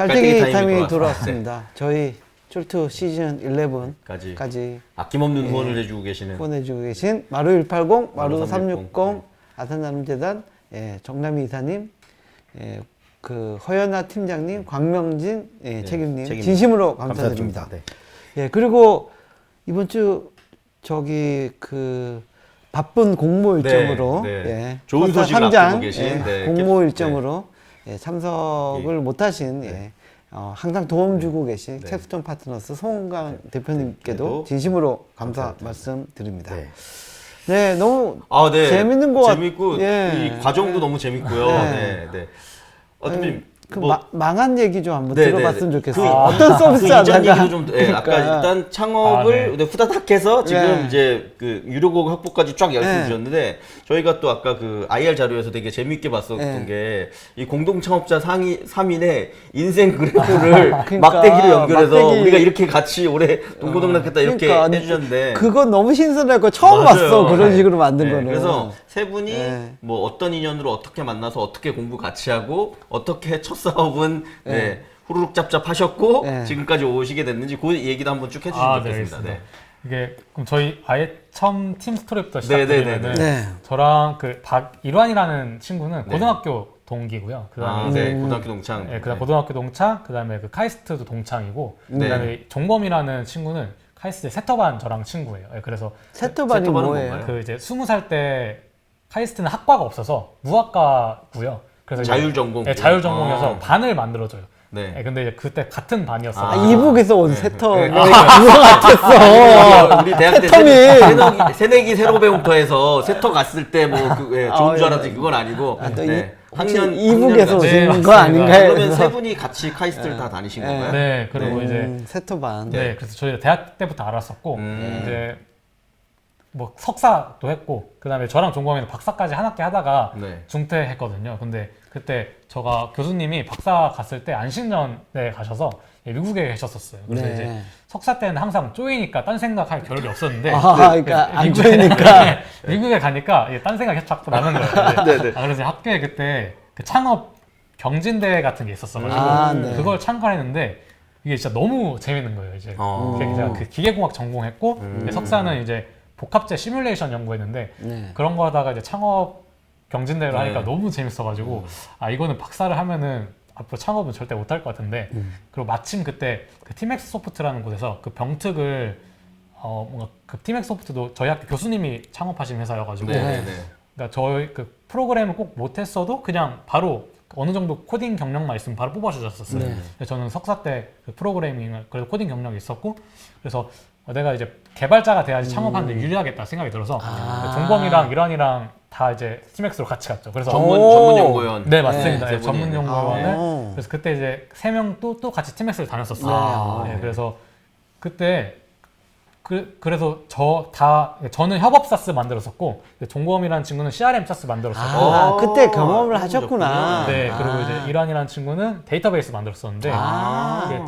깔때기 타임이 돌아왔습니다. 저희 쫄투 시즌 11까지 아낌없는 후원을 해주고 계시는 후원해주고 계신 마루180, 마루360, 네. 아산나눔재단 정남희 이사님, 그 허연아 팀장님, 광명진 책임님 진심으로 감사드립니다. 네. 그리고 이번 주 저기 그 바쁜 공모 일정으로 좋은 소식을 앞두고 계신 공모 일정으로 참석을 못하신 항상 도움 주고 계신 캡스톤 파트너스 송은강 대표님께도 진심으로 감사 말씀드립니다. 네, 너무 재밌는 것 같아요. 재밌고 이 과정도 너무 재밌고요. 어떻게 망한 얘기 좀 한번 들어봤으면 좋겠어요. 어떤 서비스 하다가 얘기도 좀 아까 일단 창업을 후다닥 해서 지금 이제 그 유료곡 확보까지 쫙 말씀 주셨는데 저희가 또 아까 그 IR 자료에서 되게 재밌게 봤었던 게 이 공동 창업자 3인의 인생 그래프를 막대기로 연결해서 우리가 이렇게 같이 올해 동고동락했다 이렇게 해주셨는데 그건 너무 신선하고 처음 봤어. 그런 식으로 만든 거는. 그래서 세 분이 뭐 어떤 인연으로 어떻게 만나서 어떻게 공부 같이 하고 어떻게 첫 사업은 후루룩 짭짭 하셨고 지금까지 오시게 됐는지 그 얘기도 한번 쭉 해주시면 좋겠습니다. 이게 그럼 저희 아예 처음 팀 스토리부터 시작드리면은 저랑 그 박일환이라는 친구는 고등학교 동기고요. 그다음에 고등학교 동창. 그다음 고등학교 동창, 그다음에 그 카이스트도 동창이고, 그다음에 종범이라는 친구는 카이스트 세터반 저랑 친구예요. 그래서 세터반이 뭐예요? 그 이제 20살 때 카이스트는 학과가 없어서 무학과고요. 그래서 자율전공. 자율전공이어서 반을 만들어줘요. 근데 이제 그때 같은 반이었어요. 이북에서 온 세터 그거 같았어. 우리 대학 때 새내기 새로 배움터에서 세터 갔을 때 뭐 좋은 줄 알았지 그건 아니고 학년 이북에서 오신 거 아닌가요? 그러면 세 분이 같이 카이스트를 다 다니신 건가요? 네, 그리고 이제 세터반. 그래서 저희 대학 때부터 알았었고 이제 뭐 석사도 했고 그다음에 저랑 종범이는 박사까지 한 학기 하다가 중퇴했거든요. 근데 그때 저가 교수님이 박사 갔을 때 안식년에 가셔서 미국에 계셨었어요. 그래서 이제 석사 때는 항상 쪼이니까 딴 생각할 겨를이 없었는데 그러니까 안 쪼이니까 미국에 가니까 딴 생각이 계속 자꾸 나는 거예요. 그래서 학교에 그때 그 창업 경진대회 같은 게 있었어가지고 그걸 참가했는데 이게 진짜 너무 재밌는 거예요. 이제 제가 그 기계공학 전공했고 석사는 이제 복합재 시뮬레이션 연구했는데 그런 거 하다가 이제 창업 경진대회를 하니까 너무 재밌어가지고 이거는 박사를 하면은 앞으로 창업은 절대 못할 것 같은데 그리고 마침 그때 그 팀엑스 소프트라는 곳에서 그 병특을 뭔가 그 팀엑스 소프트도 저희 학교 교수님이 창업하신 회사여가지고 그러니까 저희 그 프로그램을 꼭 못했어도 그냥 바로 어느 정도 코딩 경력만 있으면 바로 뽑아주셨었어요. 저는 석사 때 그 프로그래밍을 그래도 코딩 경력이 있었고 그래서 내가 이제 개발자가 돼야지 창업하는데 유리하겠다 생각이 들어서 종범이랑 일환이랑 다 이제 팀엑스로 같이 갔죠. 그래서 전문 연구원. 네, 맞습니다. 전문 연구원을 그래서 그때 이제 3명 또 같이 팀엑스를 다녔었어요. 그래서 그때 그래서 저는 협업 사스 만들었었고 종범이라는 친구는 CRM 사스 만들었었고 그때 경험을 하셨구나. 그리고 이제 일환이라는 친구는 데이터베이스 만들었었는데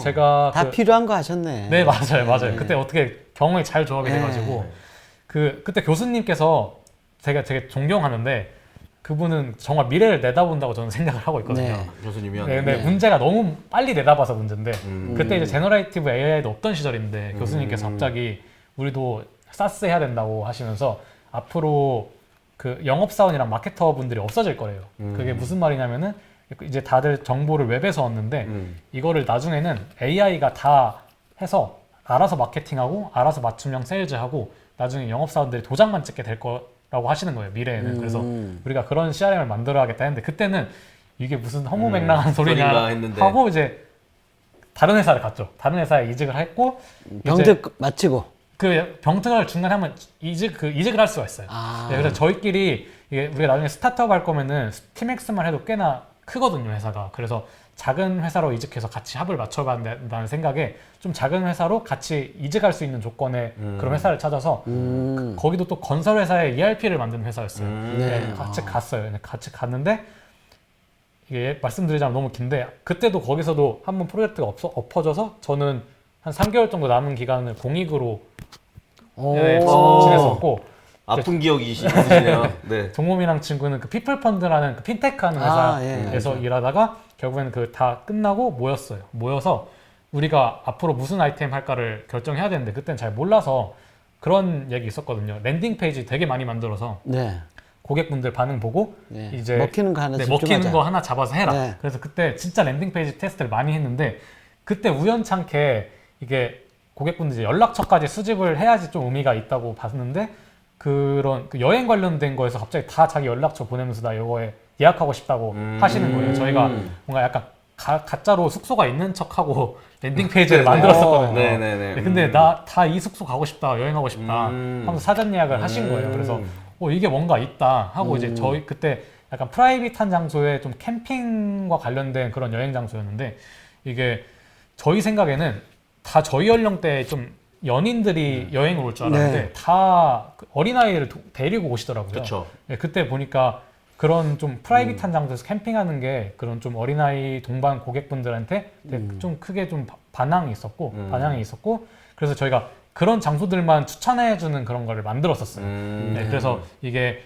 제가 다 필요한 거 하셨네. 네, 맞아요. 그때 어떻게 경험이 잘 조합이 돼가지고 그때 교수님께서 제가 되게 존경하는데 그분은 정말 미래를 내다본다고 저는 생각을 하고 있거든요. 교수님이요? 근데 문제가 너무 빨리 내다봐서 문제인데 그때 이제 제너레이티브 AI도 없던 시절인데 교수님께서 갑자기 우리도 사스 해야 된다고 하시면서 앞으로 그 영업사원이랑 마케터 분들이 없어질 거래요. 그게 무슨 말이냐면은 이제 다들 정보를 웹에서 얻는데 이거를 나중에는 AI가 다 해서 알아서 마케팅하고 알아서 맞춤형 세일즈하고 나중에 영업사원들이 도장만 찍게 될 거라고 하시는 거예요, 미래에는. 그래서 우리가 그런 CRM을 만들어야겠다 했는데 그때는 이게 무슨 허무맹랑한 소리냐 하고 이제 다른 회사를 갔죠. 다른 회사에 이직을 했고 병특 마치고 그 병특을 중간에 하면 이직을 할 수가 있어요. 그래서 저희끼리 이게 우리가 나중에 스타트업 할 거면은 팀엑스만 해도 꽤나 크거든요, 회사가. 그래서 작은 회사로 이직해서 같이 합을 맞춰봐야 된다는 생각에 좀 작은 회사로 같이 이직할 수 있는 조건의 그런 회사를 찾아서 거기도 또 건설 회사의 ERP를 만드는 회사였어요. 같이 갔어요. 같이 갔는데 이게 말씀드리자면 너무 긴데 그때도 거기서도 한번 프로젝트가 엎어져서 저는 한 3개월 정도 남은 기간을 공익으로 지냈었고 아픈 기억이 있으시네요. 네. 동범이랑 친구는 그 피플펀드라는 그 핀테크 하는 회사에서 일하다가 결국에는 그 다 끝나고 모였어요. 모여서 우리가 앞으로 무슨 아이템 할까를 결정해야 되는데 그때는 잘 몰라서 그런 얘기 있었거든요. 랜딩 페이지 되게 많이 만들어서 네. 고객분들 반응 보고 이제 먹히는 거 하나 먹히는 거 하나 잡아서 해라. 네. 그래서 그때 진짜 랜딩 페이지 테스트를 많이 했는데 그때 우연찮게 이게 고객분들 이제 연락처까지 수집을 해야지 좀 의미가 있다고 봤는데 그런 그 여행 관련된 거에서 갑자기 다 자기 연락처 보내면서 나 이거에 예약하고 싶다고 하시는 거예요. 저희가 뭔가 약간 가짜로 숙소가 있는 척하고 랜딩 페이지를 만들었었거든요. 네네네. 근데 나 다 이 숙소 가고 싶다, 여행하고 싶다 하면서 사전 예약을 하신 거예요. 그래서 이게 뭔가 있다 하고 이제 저희 그때 약간 프라이빗한 장소에 좀 캠핑과 관련된 그런 여행 장소였는데 이게 저희 생각에는 다 저희 연령대 좀 연인들이 여행을 올 줄 알았는데 다 어린아이를 데리고 오시더라고요. 그쵸. 네, 그때 보니까 그런 좀 프라이빗한 장소에서 캠핑하는 게 그런 좀 어린아이 동반 고객분들한테 되게 좀 크게 좀 반향이 있었고 그래서 저희가 그런 장소들만 추천해주는 그런 거를 만들었었어요. 네, 그래서 이게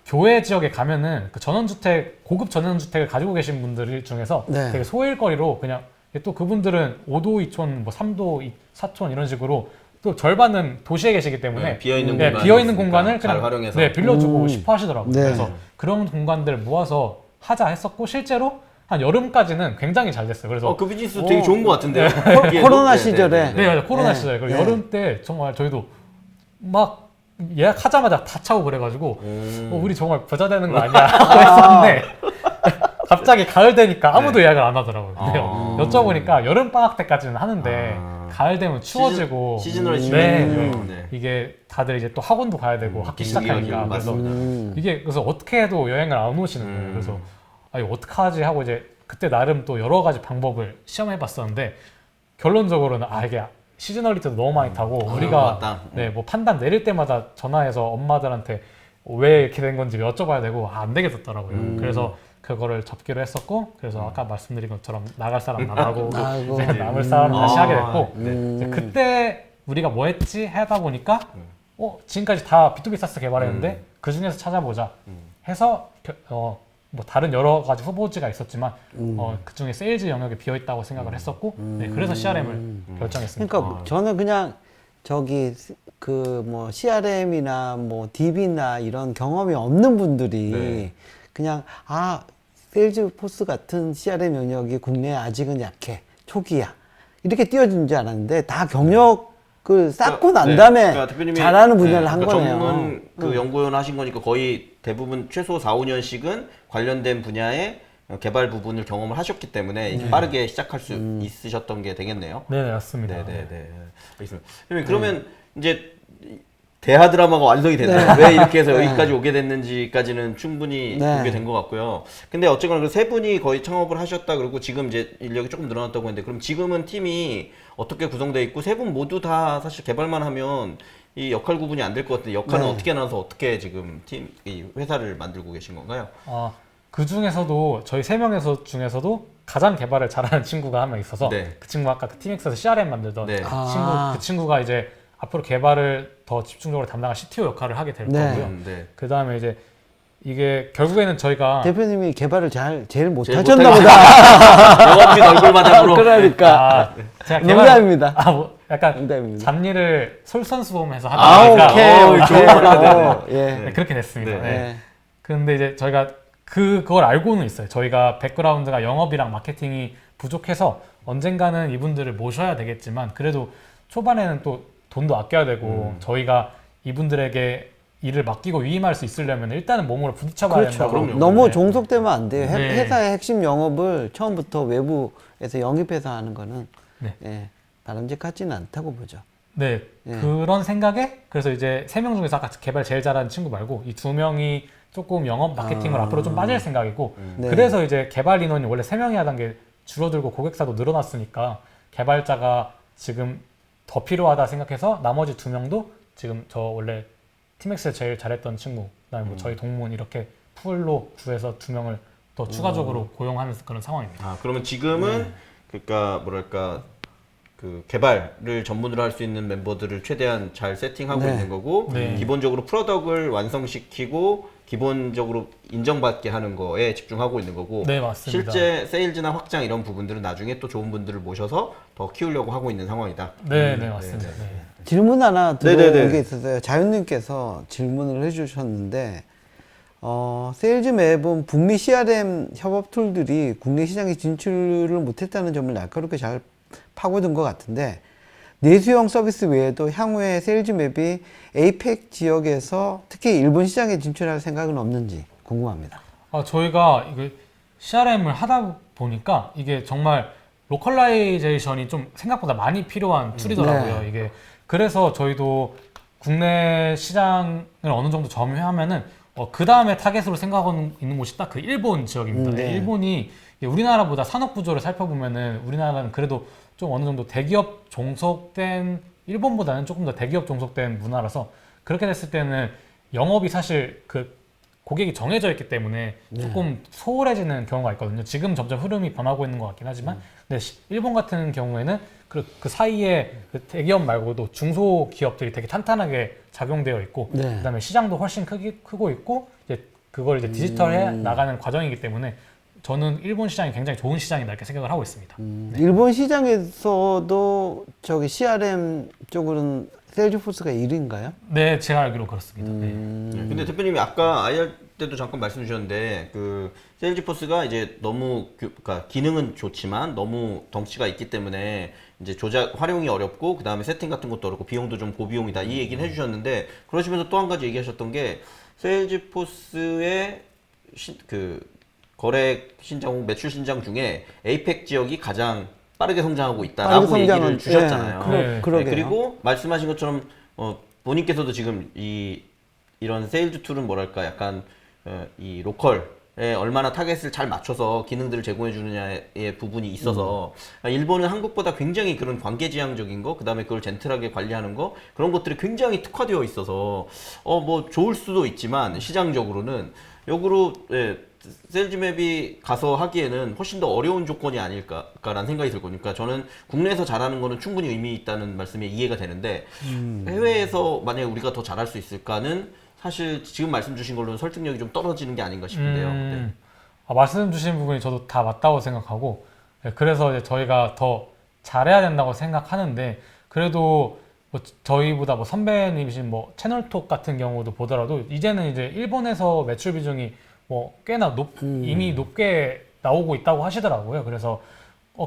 교외 지역에 가면은 그 전원주택, 고급 전원주택을 가지고 계신 분들 중에서 되게 소일거리로 그냥 또 그분들은 5도 2촌, 뭐 3도 4촌 이런 식으로 또 절반은 도시에 계시기 때문에 비어있는 공간을 잘 그냥 활용해서 빌려주고 싶어 하시더라고요. 네. 그래서 그런 공간들 모아서 하자 했었고 실제로 한 여름까지는 굉장히 잘 됐어요. 그래서 그 비즈니스 되게 좋은 것 같은데요. 코로나 시절에. 네, 맞아요. 코로나 시절에. 그리고 여름 때 정말 저희도 막 예약하자마자 다 차고 그래가지고 우리 정말 부자 되는 거 아니야 하고 했었는데 갑자기 가을 되니까 아무도 예약을 안 하더라고요. 근데 여쭤보니까 여름 방학 때까지는 하는데 가을 되면 추워지고 시즌으로 치면 이게 다들 이제 또 학원도 가야 되고 학기 시작하니까 그래서 그래서 어떻게 해도 여행을 안 오시는 거예요. 그래서 이거 어떡하지 하고 이제 그때 나름 또 여러 가지 방법을 시험해 봤었는데 결론적으로는 이게 시즈널리티도 너무 많이 타고 우리가 뭐 판단 내릴 때마다 전화해서 엄마들한테 왜 이렇게 된 건지 여쭤봐야 되고 안 되겠더라고요. 그래서 그거를 접기로 했었고 그래서 아까 말씀드린 것처럼 나갈 사람 나가고 이제 남을 사람 다시 하게 됐고 이제 그때 우리가 뭐 했지 하다 보니까 지금까지 다 B2B 사스 개발했는데 그 중에서 찾아보자 해서 뭐 다른 여러 가지 후보지가 있었지만 그 중에 세일즈 영역에 비어 있다고 생각을 했었고 그래서 CRM을 결정했습니다. 그러니까 저는 그냥 저기 그 뭐 CRM이나 뭐 DB나 이런 경험이 없는 분들이 그냥 세일즈포스 같은 CRM 영역이 국내에 아직은 약해, 초기야 이렇게 띄워준 줄 알았는데 다 경력을 쌓고 난 다음에 잘하는 분야를 한 거네요. 전문 그 연구원 하신 거니까 거의 대부분 최소 4, 5년씩은 관련된 분야의 개발 부분을 경험을 하셨기 때문에 빠르게 시작할 수 있으셨던 게 되겠네요. 네, 맞습니다. 알겠습니다. 그러면 이제 대하 드라마가 완성이 됐나요? 왜 이렇게 해서 여기까지 오게 됐는지까지는 충분히 보게 된 것 같고요. 근데 어쨌거나 그 세 분이 거의 창업을 하셨다 그러고 지금 이제 인력이 조금 늘어났다고 했는데 그럼 지금은 팀이 어떻게 구성되어 있고 세 분 모두 다 사실 개발만 하면 이 역할 구분이 안 될 것 같은데 역할은 어떻게 나눠서 어떻게 지금 이 회사를 만들고 계신 건가요? 그 중에서도 저희 세 명 중에서도 가장 개발을 잘하는 친구가 한 명 있어서 그 친구 아까 그 팀엑스에서 CRM 만들던 그 친구가 이제 앞으로 개발을 더 집중적으로 담당한 CTO 역할을 하게 될 거고요. 그 다음에 이제 이게 결국에는 저희가 대표님이 개발을 제일 못하셨나 보다. 영업진 얼굴마다 그러니까 제가 농담입니다. 약간 농담입니다. 잡일을 솔선수범해서 하다 보니까 오케이. 좋은 거네요. 그렇게 됐습니다. 근데 이제 저희가 그걸 알고는 있어요. 저희가 백그라운드가 영업이랑 마케팅이 부족해서 언젠가는 이분들을 모셔야 되겠지만 그래도 초반에는 또 돈도 아껴야 되고 저희가 이분들에게 일을 맡기고 위임할 수 있으려면 일단은 몸으로 부딪혀봐야 된다고. 너무 종속되면 안 돼요. 회사의 핵심 영업을 처음부터 외부에서 영입해서 하는 거는 바람직하지는 않다고 보죠. 그런 생각에 그래서 이제 3명 중에서 아까 개발 제일 잘하는 친구 말고 이 2명이 조금 영업 마케팅을 앞으로 좀 빠질 생각이고 그래서 이제 개발 인원이 원래 3명이 하던 게 줄어들고 고객사도 늘어났으니까 개발자가 지금 더 필요하다 생각해서 나머지 2명도 지금 저 원래 팀엑스 제일 잘했던 친구 그다음에 뭐 저희 동문 이렇게 풀로 구해서 2명을 더 추가적으로 고용하는 그런 상황입니다. 그러면 지금은 그러니까 뭐랄까 그 개발을 전문으로 할 수 있는 멤버들을 최대한 잘 세팅하고 네. 있는 거고 네. 기본적으로 프로덕을 완성시키고 기본적으로 인정받게 하는 거에 집중하고 있는 거고 네, 맞습니다. 실제 세일즈나 확장 이런 부분들은 나중에 또 좋은 분들을 모셔서 더 키우려고 하고 있는 상황이다. 네, 네, 맞습니다. 네. 질문 하나 네네네. 들어온 게 있었어요. 자윤님께서 질문을 해주셨는데 세일즈 맵은 북미 CRM 협업 툴들이 국내 시장에 진출을 못했다는 점을 날카롭게 잘 파고든 것 같은데 내수형 서비스 외에도 향후에 세일즈 맵이 APEC 지역에서 특히 일본 시장에 진출할 생각은 없는지 궁금합니다. 저희가 이게 CRM을 하다 보니까 이게 정말 로컬라이제이션이 좀 생각보다 많이 필요한 툴이더라고요. 네. 이게 그래서 저희도 국내 시장을 어느 정도 점유하면은 그 다음에 타겟으로 생각하고 있는 곳이 딱 그 일본 지역입니다. 네. 일본이 우리나라보다 산업 구조를 살펴보면은 우리나라는 그래도 좀 어느 정도 대기업 종속된 일본보다는 조금 더 대기업 종속된 문화라서 그렇게 됐을 때는 영업이 사실 그 고객이 정해져 있기 때문에 조금 소홀해지는 경우가 있거든요. 지금 점점 흐름이 변하고 있는 것 같긴 하지만 근데 일본 같은 경우에는 그 사이에 그 대기업 말고도 중소기업들이 되게 탄탄하게 작용되어 있고 네. 그다음에 시장도 훨씬 크고 있고 이제 그걸 이제 디지털해 나가는 과정이기 때문에 저는 일본 시장이 굉장히 좋은 시장이다 이렇게 생각을 하고 있습니다. 일본 시장에서도 저기 CRM 쪽으로는 세일즈포스가 1위인가요? 네, 제가 알기로 그렇습니다. 네. 근데 대표님이 아까 IR 때도 잠깐 말씀 주셨는데 그 세일즈포스가 이제 너무 그러니까 기능은 좋지만 너무 덩치가 있기 때문에 이제 활용이 어렵고 그 다음에 세팅 같은 것도 어렵고 비용도 좀 고비용이다 이 얘기는 해주셨는데 그러시면서 또 한 가지 얘기하셨던 게 세일즈포스의 그 거래 신장, 매출 신장 중에 에이펙 지역이 가장 빠르게 성장하고 있다라고 얘기를 주셨잖아요. 네, 그리고 말씀하신 것처럼 본인께서도 지금 이런 세일즈 툴은 뭐랄까 약간 이 로컬에 얼마나 타겟을 잘 맞춰서 기능들을 제공해 주느냐의 부분이 있어서 일본은 한국보다 굉장히 그런 관계지향적인 거, 그다음에 그걸 젠틀하게 관리하는 거 그런 것들이 굉장히 특화되어 있어서 뭐 좋을 수도 있지만 시장적으로는 역으로 세일즈맵이 가서 하기에는 훨씬 더 어려운 조건이 아닐까라는 생각이 들거든요. 그러니까 저는 국내에서 잘하는 거는 충분히 의미 있다는 말씀이 이해가 되는데 해외에서 만약에 우리가 더 잘할 수 있을까는 사실 지금 말씀 주신 걸로는 설득력이 좀 떨어지는 게 아닌가 싶은데요. 네. 말씀 주신 부분이 저도 다 맞다고 생각하고 그래서 이제 저희가 더 잘해야 된다고 생각하는데 그래도 뭐 저희보다 뭐 선배님이신 뭐 채널톡 같은 경우도 보더라도 이제는 이제 일본에서 매출 비중이 뭐 꽤나 이미 높게 나오고 있다고 하시더라고요. 그래서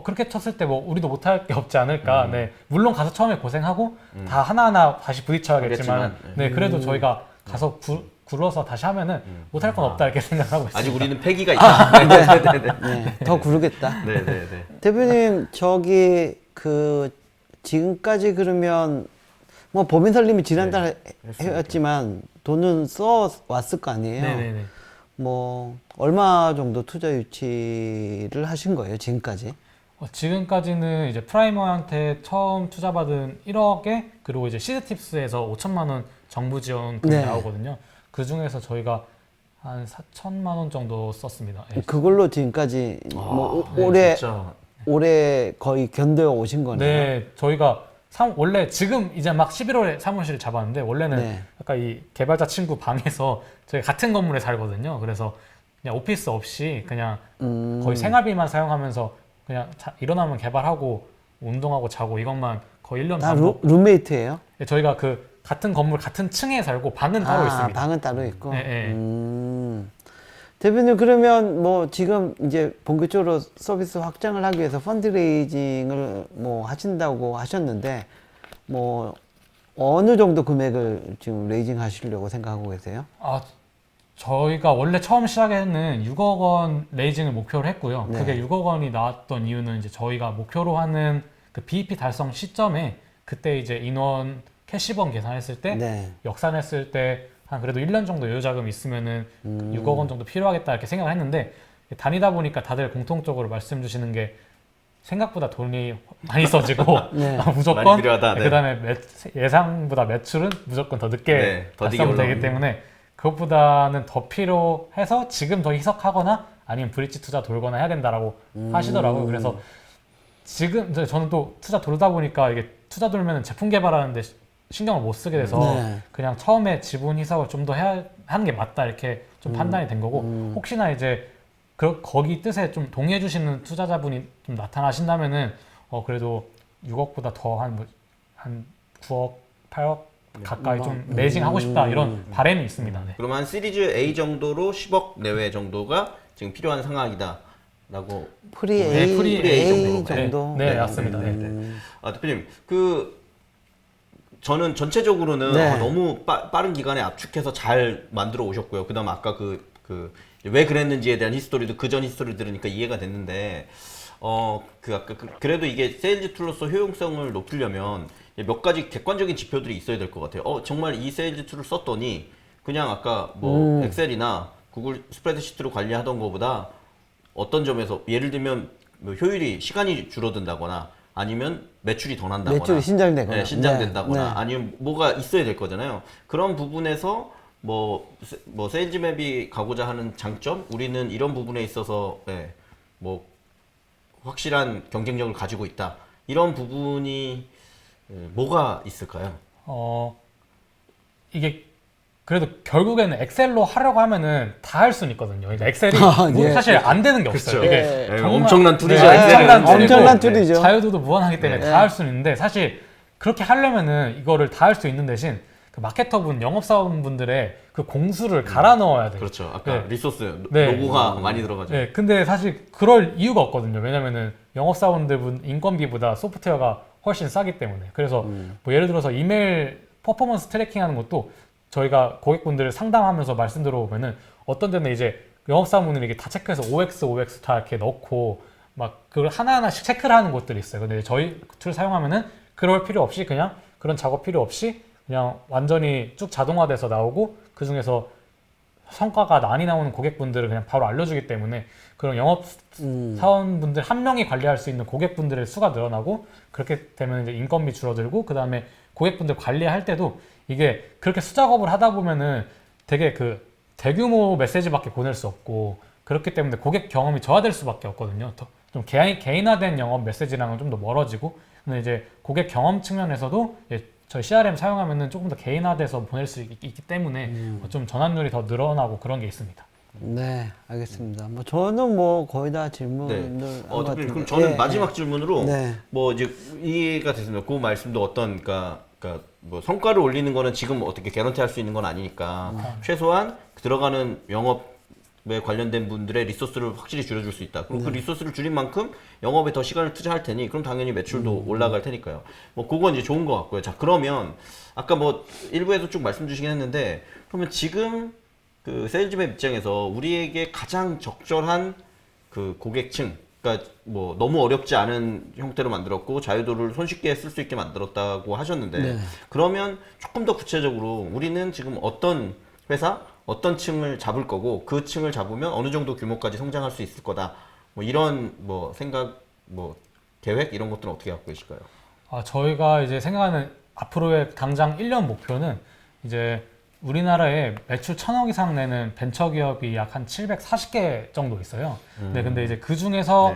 그렇게 쳤을 때 뭐 우리도 못할 게 없지 않을까. 네, 물론 가서 처음에 고생하고 다 하나하나 다시 부딪혀야겠지만, 네, 그래도 저희가 가서 굴러서 다시 하면은 못할 건 없다 이렇게 생각하고 있습니다. 아직 우리는 패기가 있다. 네, 더 구르겠다. 네네네. 대표님 저기 그 지금까지 그러면 뭐 법인 설립이 지난달 했지만 돈은 써 왔을 거 아니에요. 네네네. 뭐 얼마 정도 투자 유치를 하신 거예요 지금까지? 지금까지는 이제 프라이머한테 처음 투자받은 1억에 그리고 이제 시드팁스에서 5천만 원 정부 지원금이 나오거든요. 그 중에서 저희가 한 4천만 원 정도 썼습니다. 네. 그걸로 지금까지 뭐 올해 거의 견뎌 오신 거네요. 네, 저희가 원래 지금 이제 막 11월에 사무실을 잡았는데 원래는 아까 이 개발자 친구 방에서 저희 같은 건물에 살거든요. 그래서 그냥 오피스 없이 그냥 거의 생활비만 사용하면서 그냥 일어나면 개발하고 운동하고 자고 이것만 거의 1년 반복. 룸메이트예요? 네, 저희가 그 같은 건물 같은 층에 살고 방은 따로 있습니다. 방은 따로 있고. 네. 대표님 그러면 뭐 지금 이제 본격적으로 서비스 확장을 하기 위해서 펀드레이징을 뭐 하신다고 하셨는데 뭐 어느 정도 금액을 지금 레이징 하시려고 생각하고 계세요? 저희가 원래 처음 시작에는 6억 원 레이징을 목표로 했고요. 네. 그게 6억 원이 나왔던 이유는 이제 저희가 목표로 하는 그 BEP 달성 시점에 그때 이제 인원 캐시번 계산했을 때 역산했을 때 한 그래도 1년 정도 여유자금이 있으면은 6억 원 정도 필요하겠다 이렇게 생각을 했는데 다니다 보니까 다들 공통적으로 말씀 주시는 게 생각보다 돈이 많이 써지고 무조건 많이 필요하다. 네. 그다음에 예상보다 매출은 무조건 더 늦게 달성되기 때문에 그것보다는 더 필요해서 지금 더 희석하거나 아니면 브릿지 투자 돌거나 해야 된다라고 하시더라고요. 그래서 지금 저는 또 투자 돌다 보니까 이게 투자 돌면은 제품 개발하는데 신경을 못 쓰게 돼서 그냥 처음에 지분 희석을 좀 더 해야 하는 게 맞다 이렇게 좀 판단이 된 거고 혹시나 이제 거기 뜻에 좀 동의해 주시는 투자자분이 좀 나타나신다면은 그래도 6억보다 더 한 9억, 8억 가까이 좀 레이징 하고 싶다 이런 바람이 있습니다. 네. 그러면 한 시리즈 A 정도로 10억 내외 정도가 지금 필요한 상황이다라고. 프리 네, A, 프리 A 정도. 정도. 네, 맞습니다. 네. 대표님 저는 전체적으로는 너무 빠른 기간에 압축해서 잘 만들어 오셨고요. 그다음 아까 왜 그랬는지에 대한 히스토리도 그전 히스토리 들으니까 이해가 됐는데 그래도 이게 세일즈 툴로서 효용성을 높이려면 몇 가지 객관적인 지표들이 있어야 될 것 같아요. 정말 이 세일즈 툴을 썼더니 그냥 아까 뭐 엑셀이나 구글 스프레드시트로 관리하던 것보다 어떤 점에서 예를 들면 뭐 효율이 시간이 줄어든다거나 아니면 매출이 더 난다거나 매출이 신장되거나 네, 신장된다거나 아니면 뭐가 있어야 될 거잖아요. 그런 부분에서 뭐 세일즈 맵이 가고자 하는 장점, 우리는 이런 부분에 있어서 뭐 확실한 경쟁력을 가지고 있다. 이런 부분이 뭐가 있을까요? 이게 그래도 결국에는 엑셀로 하려고 하면은 다 할 수는 있거든요. 그러니까 엑셀이 사실 안 되는 게 없어요. 이게 엄청난 툴이죠. 엄청난 툴이죠. 자유도도 무한하기 때문에 다 할 수는 있는데 사실 그렇게 하려면은 이거를 다 할 수 있는 대신 그 마케터분, 영업사원분들의 그 공수를 갈아 넣어야 돼요. 그렇죠. 아까 리소스, 네. 노고가 많이 들어가죠. 네, 근데 사실 그럴 이유가 없거든요. 왜냐면은 영업사원들분 인건비보다 소프트웨어가 훨씬 싸기 때문에. 그래서 뭐 예를 들어서 이메일 퍼포먼스 트래킹하는 것도 저희가 고객분들을 상담하면서 말씀 들어보면은 어떤 데는 이제 영업사원분들이 이게 다 체크해서 OX 다 이렇게 넣고 막 그걸 하나하나씩 체크를 하는 곳들이 있어요. 근데 저희 툴 사용하면은 그럴 필요 없이 그냥 그런 작업 필요 없이 그냥 완전히 쭉 자동화돼서 나오고 그 중에서 성과가 많이 나오는 고객분들을 그냥 바로 알려주기 때문에 그런 영업 사원분들 한 명이 관리할 수 있는 고객분들의 수가 늘어나고 그렇게 되면 이제 인건비 줄어들고 그 다음에 고객분들 관리할 때도 이게 그렇게 수작업을 하다 보면은 되게 그 대규모 메시지밖에 보낼 수 없고 그렇기 때문에 고객 경험이 저하될 수밖에 없거든요. 좀 개인화된 영업 메시지랑은 좀 더 멀어지고 근데 이제 고객 경험 측면에서도 저희 CRM 사용하면은 조금 더 개인화돼서 보낼 수 있기 때문에 좀 전환율이 더 늘어나고 그런 게 있습니다. 네, 알겠습니다. 뭐 저는 뭐 거의 다 질문을 그럼 저는 마지막 질문으로 뭐 이제 이해가 됐습니다. 그 말씀도 어떤 그러니까 뭐 성과를 올리는 거는 지금 어떻게 개런티 할 수 있는 건 아니니까 최소한 들어가는 영업에 관련된 분들의 리소스를 확실히 줄여줄 수 있다. 그리고 그 리소스를 줄인 만큼 영업에 더 시간을 투자할 테니 그럼 당연히 매출도 올라갈 테니까요. 뭐 그건 이제 좋은 것 같고요. 자, 그러면 아까 뭐 일부에도 쭉 말씀 주시긴 했는데 그러면 지금 그 세일즈맵 입장에서 우리에게 가장 적절한 그 고객층, 그러니까 뭐 너무 어렵지 않은 형태로 만들었고 자유도를 손쉽게 쓸 수 있게 만들었다고 하셨는데 그러면 조금 더 구체적으로 우리는 지금 어떤 회사, 어떤 층을 잡을 거고 그 층을 잡으면 어느 정도 규모까지 성장할 수 있을 거다. 뭐 이런 뭐 생각, 뭐 계획 이런 것들은 어떻게 갖고 계실까요? 저희가 이제 생각하는 앞으로의 당장 1년 목표는 이제 우리나라에 매출 1,000억 이상 내는 벤처기업이 약 한 740개 정도 있어요. 네, 근데 이제 그 중에서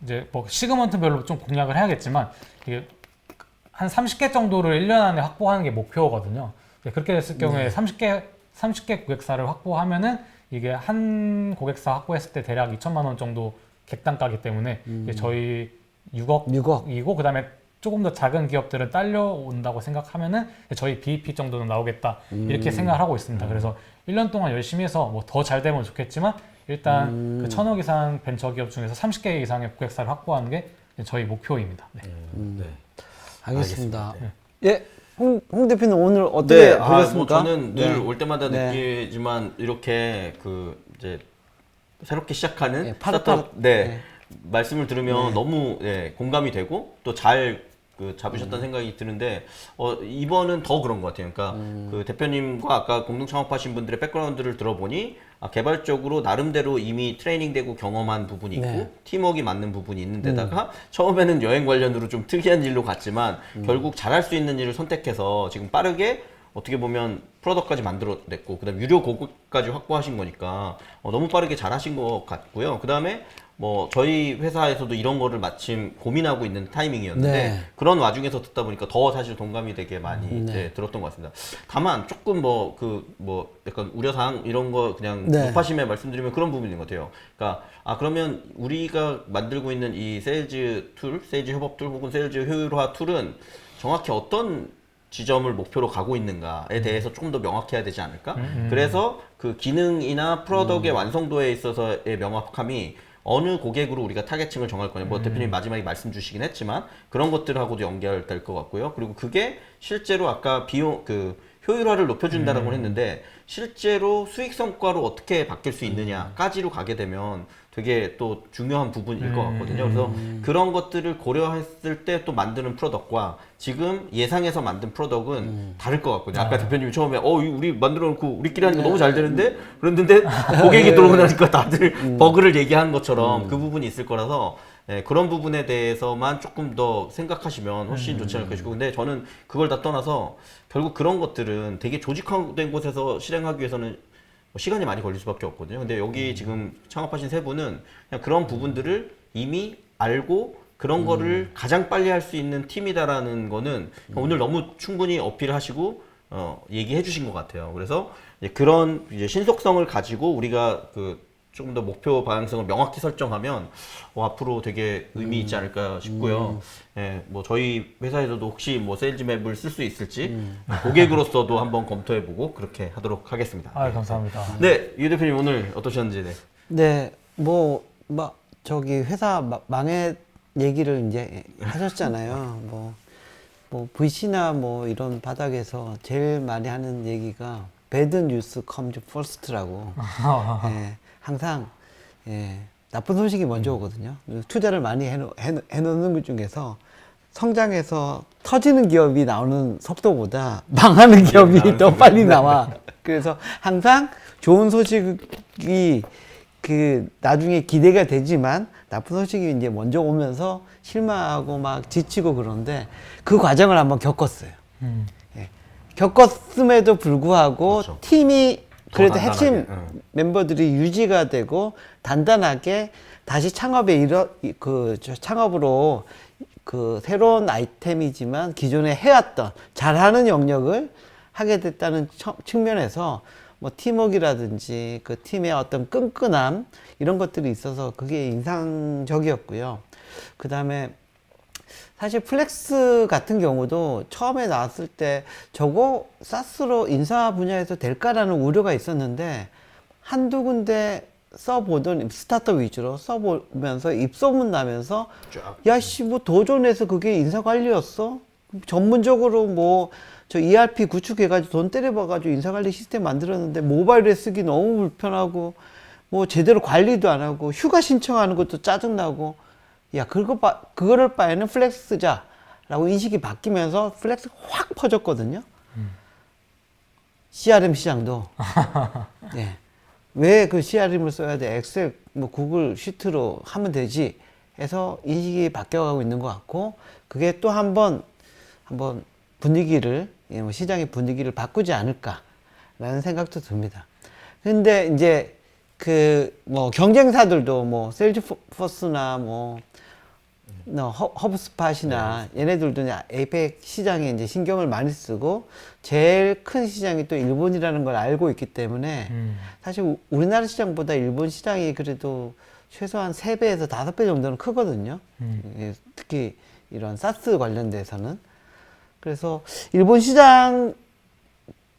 이제 뭐 시그먼트별로 좀 공략을 해야겠지만 이게 한 30개 정도를 1년 안에 확보하는 게 목표거든요. 네, 그렇게 됐을 경우에 30개 고객사를 확보하면은 이게 한 고객사 확보했을 때 대략 2천만 원 정도 객단가기 때문에 이제 저희 6억이고 그 다음에 조금 더 작은 기업들은 딸려온다고 생각하면은 저희 BEP 정도는 나오겠다 이렇게 생각을 하고 있습니다. 그래서 1년 동안 열심히 해서 뭐 더 잘 되면 좋겠지만 일단 그 1,000억 이상 벤처기업 중에서 30개 이상의 고객사를 확보하는 게 저희 목표입니다. 네. 알겠습니다. 예, 홍 대표님 오늘 어떻게 보셨습니까? 뭐 저는 늘 올 때마다 느끼지만 이렇게 그 이제 새롭게 시작하는 스타트업 말씀을 들으면 너무 공감이 되고 또 잘 잡으셨다는 생각이 드는데 이번은 더 그런 것 같아요. 그러니까 그 대표님과 아까 공동 창업하신 분들의 백그라운드를 들어보니 개발적으로 나름대로 이미 트레이닝되고 경험한 부분이 있고 팀워크가 맞는 부분이 있는 데다가 처음에는 여행 관련으로 좀 특이한 일로 갔지만 결국 잘할 수 있는 일을 선택해서 지금 빠르게 어떻게 보면 프로덕트까지 만들어냈고 그다음에 유료 고객까지 확보하신 거니까 너무 빠르게 잘하신 것 같고요. 그다음에 뭐 저희 회사에서도 이런 거를 마침 고민하고 있는 타이밍이었는데 네. 그런 와중에서 듣다 보니까 더 사실 동감이 되게 많이 이제 들었던 것 같습니다. 다만 조금 뭐 약간 우려사항 이런 거 그냥 네. 높아심에 말씀드리면 그런 부분인 것 같아요. 그러니까 그러면 우리가 만들고 있는 이 세일즈 툴, 세일즈 협업 툴 혹은 세일즈 효율화 툴은 정확히 어떤 지점을 목표로 가고 있는가에 대해서 조금 더 명확해야 되지 않을까? 그래서 그 기능이나 프로덕트의 완성도에 있어서의 명확함이 어느 고객으로 우리가 타겟층을 정할 거냐. 뭐 대표님 마지막에 말씀 주시긴 했지만 그런 것들하고도 연결될 것 같고요. 그리고 그게 실제로 아까 비용 효율화를 높여준다라고 했는데 실제로 수익 성과로 어떻게 바뀔 수 있느냐까지로 가게 되면 되게 또 중요한 부분일 것 같거든요. 그래서 그런 것들을 고려했을 때 또 만드는 프로덕트와 지금 예상해서 만든 프로덕트는 다를 것 같거든요. 아까 대표님이 처음에 우리 만들어 놓고 우리끼리 하니까 너무 잘 되는데 그랬는데 고객이 들어오고 나니까 다들 버그를 얘기하는 것처럼 그 부분이 있을 거라서 그런 부분에 대해서만 조금 더 생각하시면 훨씬 좋지 않을까 싶고 근데 저는 그걸 다 떠나서 결국 그런 것들은 되게 조직화된 곳에서 실행하기 위해서는 시간이 많이 걸릴 수밖에 없거든요. 근데 여기 지금 창업하신 세 분은 그냥 그런 부분들을 이미 알고 그런 거를 가장 빨리 할 수 있는 팀이다라는 거는 오늘 너무 충분히 어필하시고 얘기해 주신 것 같아요. 그래서 이제 그런 이제 신속성을 가지고 우리가 조금 더 목표 방향성을 명확히 설정하면 앞으로 되게 의미 있지 않을까 싶고요. 예, 뭐 저희 회사에서도 혹시 뭐 세일즈 맵을 쓸 수 있을지 고객으로서도 한번 검토해보고 그렇게 하도록 하겠습니다. 감사합니다. 네, 유 대표님 오늘 어떠셨는지. 네, 저기 회사 망해 얘기를 이제 하셨잖아요. 뭐 VC나 뭐 이런 바닥에서 제일 많이 하는 얘기가 bad news comes first라고. 예, 항상 나쁜 소식이 먼저 오거든요. 투자를 많이 해놓는 것 중에서 성장해서 터지는 기업이 나오는 속도보다 망하는 기업이 더 빨리 나와. 그래서 항상 좋은 소식이 나중에 기대가 되지만 나쁜 소식이 이제 먼저 오면서 실망하고 막 지치고 그런데 그 과정을 한번 겪었어요. 겪었음에도 불구하고 그렇죠. 팀이 그래도 핵심 단단하게, 멤버들이 유지가 되고 단단하게 다시 창업으로 새로운 아이템이지만 기존에 해왔던 잘하는 영역을 하게 됐다는 측면에서 뭐 팀워크라든지 그 팀의 어떤 끈끈함 이런 것들이 있어서 그게 인상적이었고요. 그 다음에 사실 플렉스 같은 경우도 처음에 나왔을 때 저거 사스로 인사 분야에서 될까라는 우려가 있었는데 한두 군데 써보던 스타트업 위주로 써보면서 입소문 나면서 야씨 뭐 도전해서 그게 인사 관리였어? 전문적으로 뭐 저 ERP 구축해가지고 돈 때려봐가지고 인사관리 시스템 만들었는데 모바일에 쓰기 너무 불편하고 뭐 제대로 관리도 안 하고 휴가 신청하는 것도 짜증나고 야 그거를 바에는 플렉스 쓰자라고 인식이 바뀌면서 플렉스 확 퍼졌거든요. CRM 시장도 네. 왜 그 CRM을 써야 돼? 엑셀 뭐 구글 시트로 하면 되지 해서 인식이 바뀌어가고 있는 것 같고 그게 또 한번 분위기를 시장의 분위기를 바꾸지 않을까라는 생각도 듭니다. 근데 이제 뭐 경쟁사들도 뭐 세일즈포스나 뭐 허브스팟이나 얘네들도 이제 에이펙 시장에 이제 신경을 많이 쓰고 제일 큰 시장이 또 일본이라는 걸 알고 있기 때문에 사실 우리나라 시장보다 일본 시장이 그래도 최소한 3배에서 5배 정도는 크거든요. 특히 이런 사스 관련돼서는. 그래서 일본 시장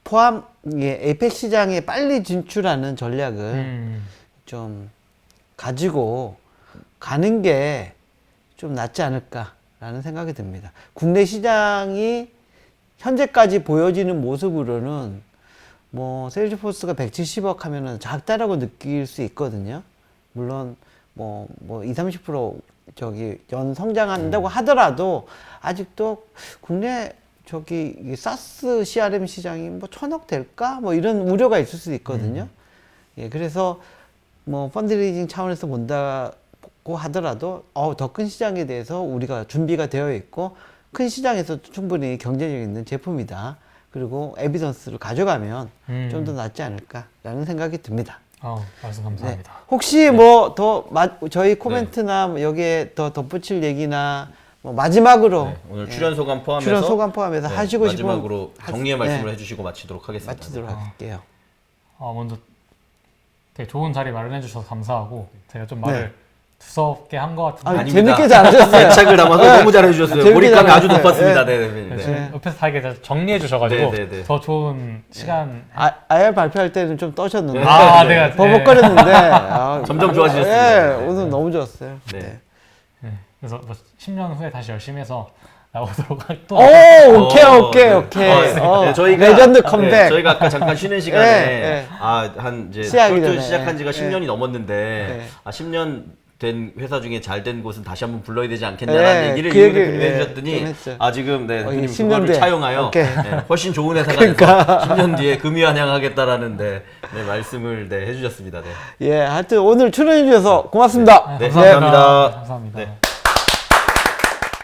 포함 에이펙 시장에 빨리 진출하는 전략을 좀 가지고 가는 게 좀 낫지 않을까라는 생각이 듭니다. 국내 시장이 현재까지 보여지는 모습으로는 뭐 세일즈포스가 170억 하면은 작다라고 느낄 수 있거든요. 물론 뭐 20-30% 저기 연 성장한다고 하더라도 아직도 국내 저기 사스 CRM 시장이 뭐 1,000억 될까? 뭐 이런 우려가 있을 수도 있거든요. 예, 그래서 뭐 펀드레이징 차원에서 본다고 하더라도 더 큰 시장에 대해서 우리가 준비가 되어 있고 큰 시장에서 충분히 경쟁력 있는 제품이다. 그리고 에비던스를 가져가면 좀 더 낫지 않을까라는 생각이 듭니다. 말씀 감사합니다. 혹시 뭐 더 저희 코멘트나 뭐 여기에 더 덧붙일 얘기나 뭐 마지막으로 오늘 출연 소감 포함해서 출연 소감 포함해서 하시고 싶은 마지막으로 정리의 말씀을 해주시고 마치도록 하겠습니다. 마치도록 할게요. 먼저 되게 좋은 자리 마련해 주셔서 감사하고 제가 좀 말을 두섭게 한 것 같은데 아닙니다. 재밌게 잘하셨어요. 애착을 담아서 너무 잘해주셨어요. 재밌게 몰입감이 아주 잘하셨어요. 높았습니다. 네. 지금 옆에서 다 이렇게 정리해 주셔가지고 네. 더 좋은 시간. IR 발표할 때는 좀 떠셨는데 내가 버벅거렸는데 점점 좋아지셨습니다. 오늘 너무 좋았어요. 네. 그래서 뭐 10년 후에 다시 열심히 해서 나오도록 할 또. 오케이. 저희가 레전드 컴백. 저희가 아까 잠깐 쉬는 시간에 한 이제 시작하기 톨트 전에. 시작한 지가 10년이 넘었는데 10년 된 회사 중에 잘 된 곳은 다시 한번 불러야 되지 않겠냐라는 얘기를 그 이 얘기, 대표님이 해주셨더니 좀 했죠. 지금 대표님 10년 그거를 뒤에. 차용하여 오케이. 훨씬 좋은 회사가 그러니까. 돼서 10년 뒤에 금이환영하겠다라는 말씀을 해주셨습니다. 하여튼 오늘 출연해 주셔서 고맙습니다. 감사합니다. 감사합니다. 네.